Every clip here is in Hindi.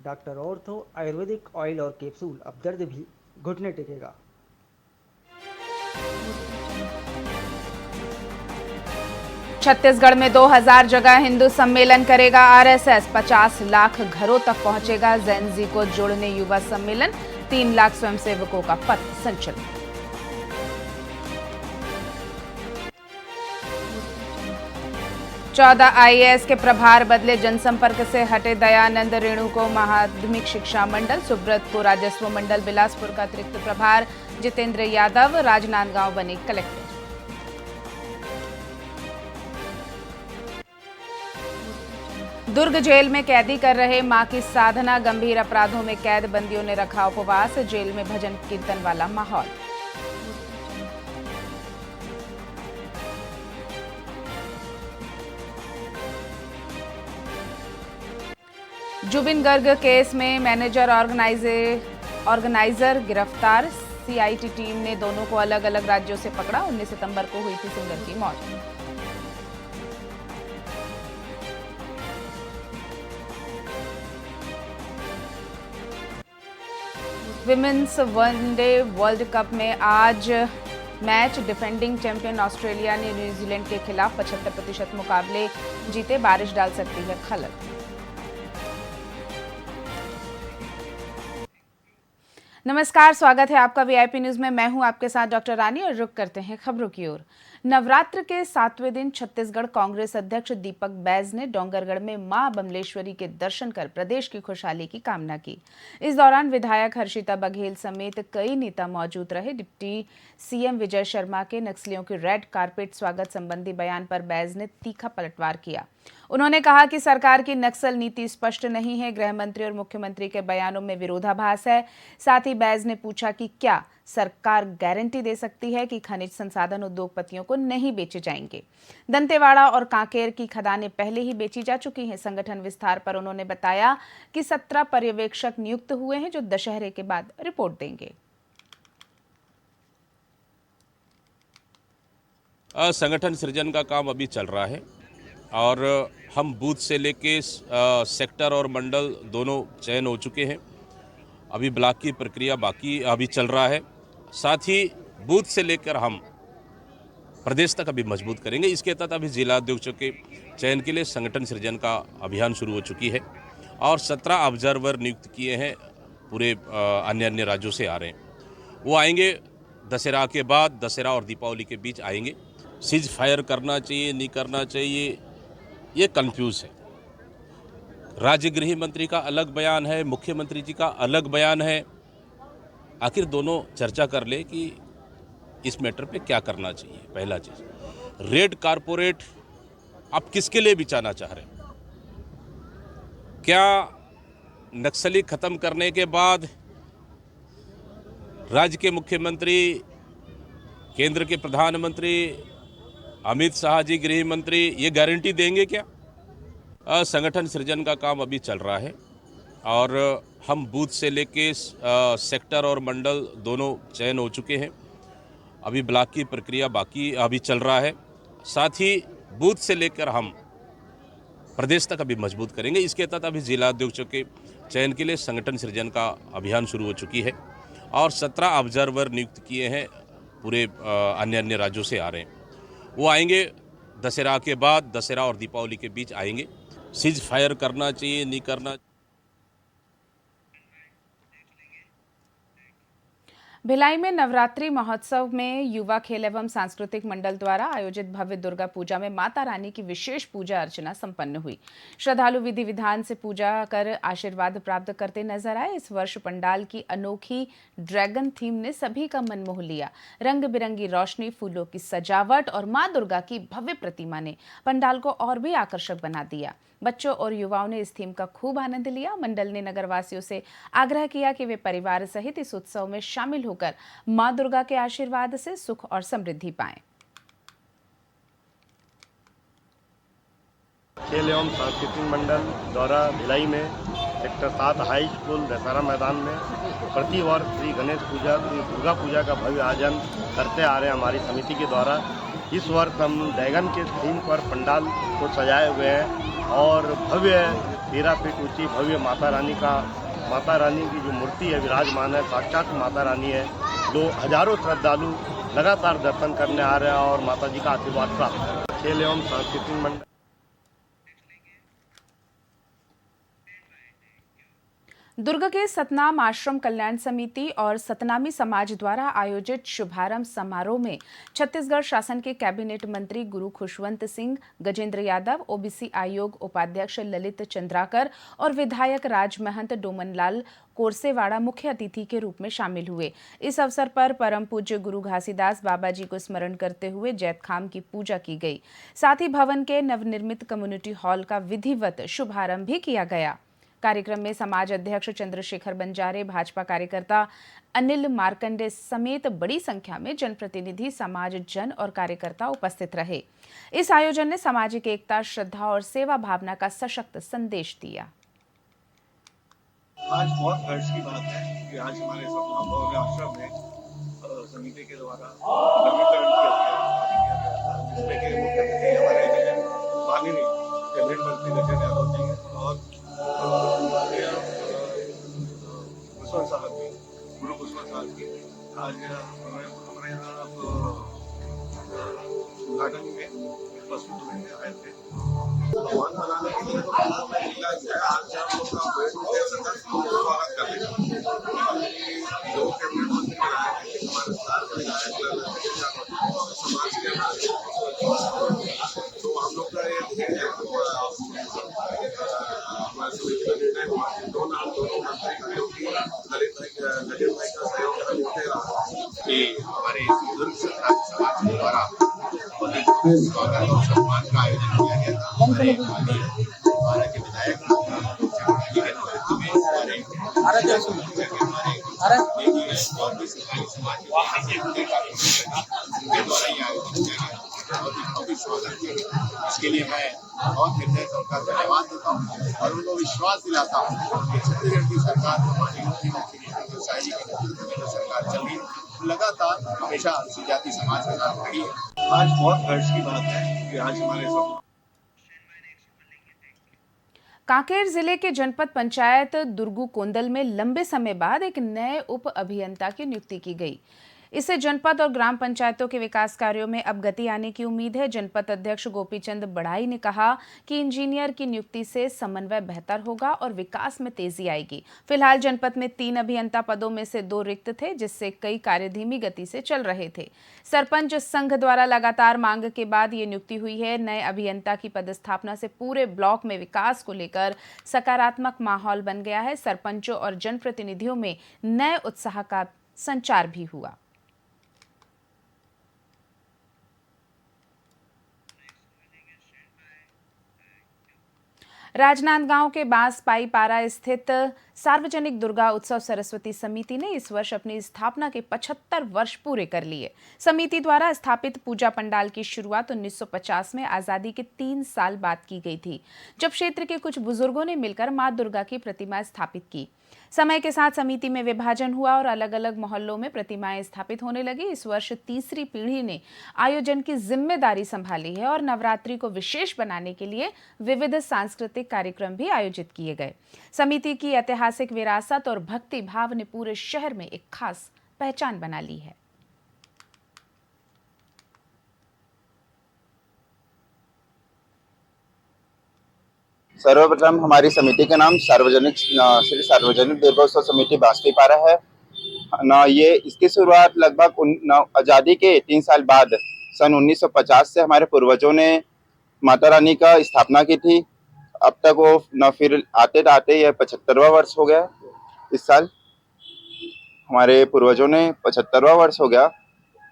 डॉक्टर ऑर्थो आयुर्वेदिक ऑयल और कैप्सूल। अब दर्द भी घुटने टेकेगा। छत्तीसगढ़ में 2000 जगह हिंदू सम्मेलन करेगा आरएसएस। 50 लाख घरों तक पहुंचेगा जेन-जी को जोड़ने युवा सम्मेलन। 3 लाख स्वयंसेवकों का पथ संचलन। चौदह आईएएस के प्रभार बदले। जनसंपर्क से हटे दयानंद रेणु को माध्यमिक शिक्षा मंडल। सुब्रत को राजस्व मंडल बिलासपुर का अतिरिक्त प्रभार। जितेंद्र यादव राजनांदगांव बने कलेक्टर। दुर्ग जेल में कैदी कर रहे मां की साधना। गंभीर अपराधों में कैद बंदियों ने रखा उपवास। जेल में भजन कीर्तन वाला माहौल। जुबिन गर्ग केस में मैनेजर ऑर्गेनाइजर गिरफ्तार। सीआईटी टीम ने दोनों को अलग अलग राज्यों से पकड़ा। 19 सितंबर को हुई थी सिंगर की मौत। विमेन्स वनडे वर्ल्ड कप में आज मैच। डिफेंडिंग चैंपियन ऑस्ट्रेलिया ने न्यूजीलैंड के खिलाफ 75% मुकाबले जीते। बारिश डाल सकती है खलल। नमस्कार, स्वागत है आपका वीआईपी न्यूज में। मैं हूं आपके साथ डॉक्टर रानी और रुक करते हैं खबरों की ओर। नवरात्र के 7वें दिन छत्तीसगढ़ कांग्रेस अध्यक्ष दीपक बैज ने डोंगरगढ़ में मां बमलेश्वरी के दर्शन कर प्रदेश की खुशहाली की कामना की। इस दौरान विधायक हर्षिता बघेल समेत कई नेता मौजूद रहे। डिप्टी सीएम विजय शर्मा के नक्सलियों के रेड कारपेट स्वागत संबंधी बयान पर बैज ने तीखा पलटवार किया। उन्होंने कहा कि सरकार की नक्सल नीति स्पष्ट नहीं है। गृह मंत्री और मुख्यमंत्री के बयानों में विरोधाभास है। साथ ही बैज ने पूछा कि क्या सरकार गारंटी दे सकती है कि खनिज संसाधन उद्योगपतियों को नहीं बेचे जाएंगे। दंतेवाड़ा और कांकेर की खदानें पहले ही बेची जा चुकी हैं। संगठन विस्तार पर उन्होंने बताया कि 17 पर्यवेक्षक नियुक्त हुए हैं जो दशहरे के बाद रिपोर्ट देंगे। संगठन सृजन का काम अभी चल रहा है और हम बूथ से लेके सेक्टर और मंडल दोनों चयन हो चुके हैं। अभी ब्लॉक की प्रक्रिया बाकी अभी चल रहा है। साथ ही बूथ से लेकर हम प्रदेश तक अभी मजबूत करेंगे। इसके तहत अभी जिलाध्यक्षों के चयन के लिए संगठन सृजन का अभियान शुरू हो चुकी है और 17 ऑब्जर्वर नियुक्त किए हैं। पूरे अन्य राज्यों से आ रहे हैं। वो आएंगे दशहरा के बाद, दशहरा और दीपावली के बीच आएंगे। सीज फायर करना चाहिए नहीं करना चाहिए ये कंफ्यूज है। राज्य गृह मंत्री का अलग बयान है, मुख्यमंत्री जी का अलग बयान है। आखिर दोनों चर्चा कर ले कि इस मैटर पे क्या करना चाहिए। पहला चीज, रेड कारपोरेट आप किसके लिए बिछाना चाह रहे हैं? क्या नक्सली खत्म करने के बाद राज्य के मुख्यमंत्री, केंद्र के प्रधानमंत्री अमित शाह जी, गृह मंत्री ये गारंटी देंगे क्या? संगठन सृजन का काम अभी चल रहा है और हम बूथ से लेके सेक्टर और मंडल दोनों चयन हो चुके हैं। अभी ब्लॉक की प्रक्रिया बाकी अभी चल रहा है। साथ ही बूथ से लेकर हम प्रदेश तक अभी मजबूत करेंगे। इसके तहत अभी जिलाध्यक्षों के चयन के लिए संगठन सृजन का अभियान शुरू हो चुकी है और 17 ऑब्जर्वर नियुक्त किए हैं। पूरे अन्य राज्यों से आ रहे हैं। वो आएंगे दशहरा के बाद, दशहरा और दीपावली के बीच आएंगे। सीज फायर करना चाहिए नहीं करना। भिलाई में नवरात्रि महोत्सव में युवा खेल एवं सांस्कृतिक मंडल द्वारा आयोजित भव्य दुर्गा पूजा में माता रानी की विशेष पूजा अर्चना संपन्न हुई। श्रद्धालु विधि विधान से पूजा कर आशीर्वाद प्राप्त करते नजर आए। इस वर्ष पंडाल की अनोखी ड्रैगन थीम ने सभी का मन मोह लिया। रंग बिरंगी रोशनी, फूलों की सजावट और मां दुर्गा की भव्य प्रतिमा ने पंडाल को और भी आकर्षक बना दिया। बच्चों और युवाओं ने इस थीम का खूब आनंद लिया। मंडल ने नगरवासियों से आग्रह किया कि वे परिवार सहित इस उत्सव में शामिल होकर मां दुर्गा के आशीर्वाद से सुख और समृद्धि पाएं। खेल एवं सांस्कृतिक मंडल द्वारा भिलाई में सेक्टर 7 हाई स्कूल दशहरा मैदान में प्रति वर्ष श्री गणेश पूजा, श्री दुर्गा पूजा का भव्य आयोजन करते आ रहे हैं हमारी समिति के द्वारा। इस वर्ष हम ड्रैगन के थीम पर पंडाल को सजाए हुए हैं और भव्य 13 फीट ऊंची भव्य माता रानी की जो मूर्ति है विराजमान है, साक्षात माता रानी है। हजारों श्रद्धालु लगातार दर्शन करने आ रहे हैं और माता जी का आशीर्वाद प्राप्त कर रहे हैं। खेल एवं सांस्कृतिक मंडल दुर्ग के सतनाम आश्रम कल्याण समिति और सतनामी समाज द्वारा आयोजित शुभारंभ समारोह में छत्तीसगढ़ शासन के कैबिनेट मंत्री गुरु खुशवंत सिंह, गजेंद्र यादव, ओबीसी आयोग उपाध्यक्ष ललित चंद्राकर और विधायक राजमहंत डोमनलाल कोरसेवाड़ा मुख्य अतिथि के रूप में शामिल हुए। इस अवसर पर परम पूज्य गुरु घासीदास बाबा जी को स्मरण करते हुए जैतखाम की पूजा की गई। साथ ही भवन के नवनिर्मित कम्युनिटी हॉल का विधिवत शुभारंभ भी किया गया। कार्यक्रम में समाज अध्यक्ष चंद्रशेखर बंजारे, भाजपा कार्यकर्ता अनिल मार्कंडे समेत बड़ी संख्या में जनप्रतिनिधि, समाज जन और कार्यकर्ता उपस्थित रहे। इस आयोजन ने सामाजिक एकता, श्रद्धा और सेवा भावना का सशक्त संदेश दिया। आज बहुत हर्ष की बात है कि आज हमारे सतनाम भव्य आश्रम में समिति के द्वारा नवीनीकरण किया गया, जिसमें कि मुख्य अतिथि हमारे माननीय कैबिनेट मंत्री गजेंद्र यादव जी और खुशवंत साहब जी, गुरु खुशवंत साहब जी आज हमारे यहाँ उद्घाटन में उपस्थित होने आए थे। भगवान बनाने के लिए आज हम लोग का स्वागत कर रहे हैं। जो कैबिनेट मंत्री हमारे समाज के तो हम लोग का ये हमारे दुर्ग समाज द्वारा स्वागत और सम्मान का आयोजन किया गया था। हमारे हमारे के विधायक के नेतृत्व में हमारे और भी सरकारी समाज के द्वारा ये आयोजन किया गया और उनका भी स्वागत किया गया। इसके लिए मैं बहुत हृदय से उनका धन्यवाद देता हूँ और उनको विश्वास दिलाता हूँ कि छत्तीसगढ़ की सरकार हमारी मुख्यमंत्री शाही के नेतृत्व में सरकार चल रही लगातार हमेशा अनुसूचित जाति समाज के साथ खड़ी है। आज बहुत हर्ष की बात है कि आज हमारे सब कांकेर जिले के जनपद पंचायत दुर्गू कोंदल में लंबे समय बाद एक नए उप अभियंता की नियुक्ति की गई। इससे जनपद और ग्राम पंचायतों के विकास कार्यों में अब गति आने की उम्मीद है। जनपद अध्यक्ष गोपीचंद बड़ाई ने कहा कि इंजीनियर की नियुक्ति से समन्वय बेहतर होगा और विकास में तेजी आएगी। फिलहाल जनपद में 3 अभियंता पदों में से 2 रिक्त थे, जिससे कई कार्य धीमी गति से चल रहे थे। सरपंच संघ द्वारा लगातार मांग के बाद ये नियुक्ति हुई है। नए अभियंता की पदस्थापना से पूरे ब्लॉक में विकास को लेकर सकारात्मक माहौल बन गया है। सरपंचों और जनप्रतिनिधियों में नए उत्साह का संचार भी हुआ। राजनांदगांव के बांसपाई पारा स्थित सार्वजनिक दुर्गा उत्सव सरस्वती समिति ने इस वर्ष अपनी स्थापना के 75 वर्ष पूरे कर लिए। समिति द्वारा स्थापित पूजा पंडाल की शुरुआत 1950 में आजादी के 3 साल बाद की गई थी, जब क्षेत्र के कुछ बुजुर्गों ने मिलकर मां दुर्गा की प्रतिमा स्थापित की। समय के साथ समिति में विभाजन हुआ और अलग अलग मोहल्लों में प्रतिमाएं स्थापित होने लगी। इस वर्ष तीसरी पीढ़ी ने आयोजन की जिम्मेदारी संभाली है और नवरात्रि को विशेष बनाने के लिए विविध सांस्कृतिक कार्यक्रम भी आयोजित किए गए। समिति की ऐतिहासिक विरासत और भक्ति भाव ने पूरे शहर में एक खास पहचान बना ली है। सर्वप्रथम हमारी समिति का नाम श्री सार्वजनिक दुर्गा उत्सव समिति बांसपाई पारा है ना। ये इसकी शुरुआत लगभग आज़ादी के 3 साल बाद सन 1950 से हमारे पूर्वजों ने माता रानी का स्थापना की थी। अब तक वो न फिर आते आते यह 75वां वर्ष हो गया। इस साल हमारे पूर्वजों ने 75वां वर्ष हो गया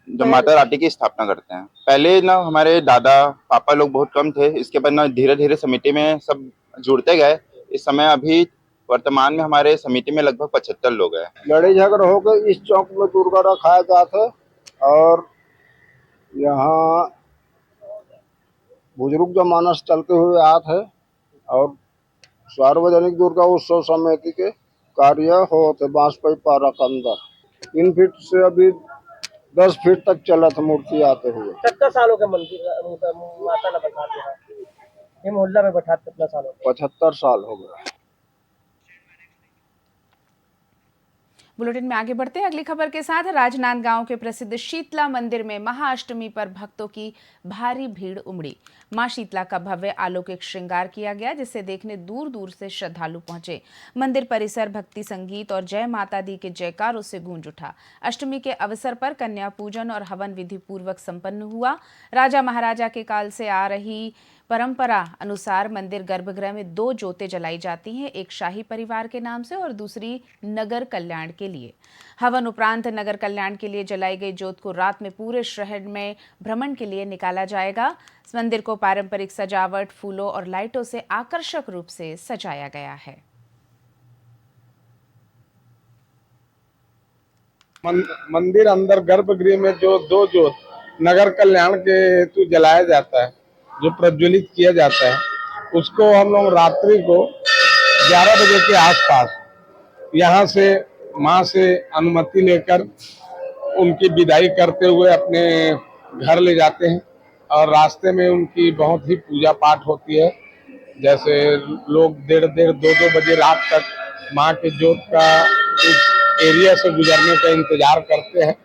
जब माता रानी की स्थापना करते हैं। पहले ना हमारे दादा पापा लोग बहुत कम थे, इसके बाद ना धीरे धीरे समिति में सब जुड़ते गए। इस समय अभी वर्तमान में हमारे समिति में लगभग 75 लोग हैं। लड़ाई झगड़ा होकर इस चौक में दुर्गा रखाया जाता है और यहाँ बुजुर्ग जमाना से चलते हुए आते है और सार्वजनिक दुर्गा उत्सव समिति के कार्य होते बांसपाई पारा के अंदर 3 फीट से अभी 10 फीट तक चला था मूर्ति आते हुए। कितना सालों के मंदिर माता ने बता दिया ये मोहल्ला में बैठा कितना साल हो गया? 75 साल हो गया। बुलेटिन में आगे बढ़ते हैं अगली खबर के साथ। राजनांदगांव के प्रसिद्ध शीतला मंदिर में महाअष्टमी पर भक्तों की भारी भीड़ उमड़ी। मां शीतला का भव्य अलौकिक श्रृंगार किया गया, जिसे देखने दूर दूर से श्रद्धालु पहुंचे। मंदिर परिसर भक्ति संगीत और जय माता दी के जयकारों से गूंज उठा। अष्टमी के अवसर पर कन्या पूजन और हवन विधि पूर्वक संपन्न हुआ। राजा महाराजा के काल से आ रही परंपरा अनुसार मंदिर गर्भगृह में 2 ज्योतें जलाई जाती हैं, एक शाही परिवार के नाम से और दूसरी नगर कल्याण के लिए। हवन उपरांत नगर कल्याण के लिए जलाई गई ज्योत को रात में पूरे शहर में भ्रमण के लिए निकाला जाएगा। इस मंदिर को पारंपरिक सजावट, फूलों और लाइटों से आकर्षक रूप से सजाया गया है। मंदिर अंदर गर्भगृह में जो 2 ज्योत नगर कल्याण के हेतु जलाया जाता है, जो प्रज्वलित किया जाता है, उसको हम लोग रात्रि को 11 बजे के आसपास यहाँ से माँ से अनुमति लेकर उनकी विदाई करते हुए अपने घर ले जाते हैं और रास्ते में उनकी बहुत ही पूजा पाठ होती है। जैसे लोग 1:30 2 बजे रात तक माँ के ज्योत का उस एरिया से गुजरने का इंतजार करते हैं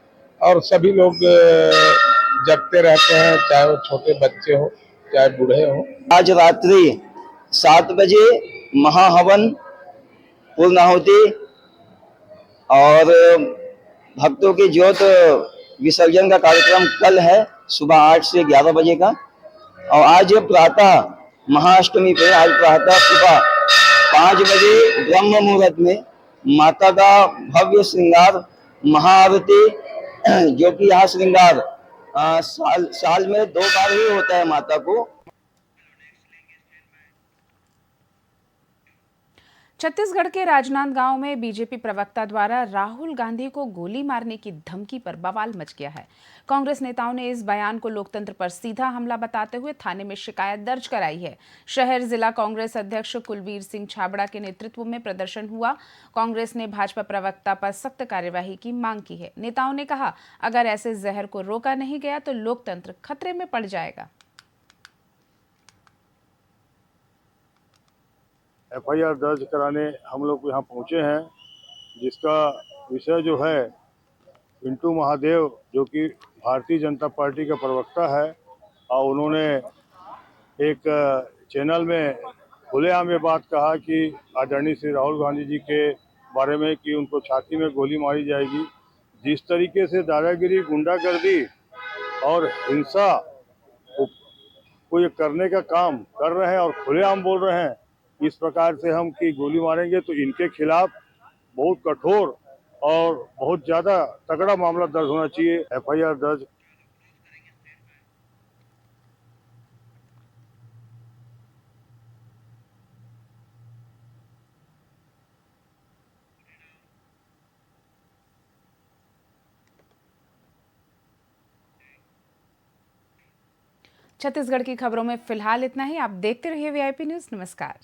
और सभी लोग जगते रहते हैं, चाहे वो छोटे बच्चे हो चाहे बूढ़े हो। आज रात्रि 7 बजे महाहवन पूर्णाहुति और भक्तों की ज्योत विसर्जन का कार्यक्रम कल है सुबह 8 से 11 बजे का। और आज प्रातः महाअष्टमी पे आज प्रातः सुबह 5 बजे ब्रह्म मुहूर्त में माता का भव्य श्रृंगार महाआरती, जो कि यह श्रृंगार साल में 2 बार ही होता है माता को। छत्तीसगढ़ के राजनांदगांव में बीजेपी प्रवक्ता द्वारा राहुल गांधी को गोली मारने की धमकी पर बवाल मच गया है। कांग्रेस नेताओं ने इस बयान को लोकतंत्र पर सीधा हमला बताते हुए थाने में शिकायत दर्ज कराई है। शहर जिला कांग्रेस अध्यक्ष कुलवीर सिंह छाबड़ा के नेतृत्व में प्रदर्शन हुआ। कांग्रेस ने भाजपा प्रवक्ता पर सख्त कार्यवाही की मांग की है। नेताओं ने कहा, अगर ऐसे जहर को रोका नहीं गया तो लोकतंत्र खतरे में पड़ जाएगा। FIR दर्ज कराने हम लोग यहाँ पहुँचे हैं, जिसका विषय जो है पिंटू महादेव, जो कि भारतीय जनता पार्टी का प्रवक्ता है, और उन्होंने एक चैनल में खुलेआम ये बात कहा कि आदरणीय श्री राहुल गांधी जी के बारे में कि उनको छाती में गोली मारी जाएगी। जिस तरीके से दादागिरी, गुंडागर्दी और हिंसा को ये करने का काम कर रहे हैं और खुलेआम बोल रहे हैं, इस प्रकार से हम कि गोली मारेंगे तो इनके खिलाफ बहुत कठोर और बहुत ज़्यादा तगड़ा मामला दर्ज होना चाहिए। FIR दर्ज। छत्तीसगढ़ की खबरों में फिलहाल इतना ही। आप देखते रहिए VIP न्यूज़। नमस्कार।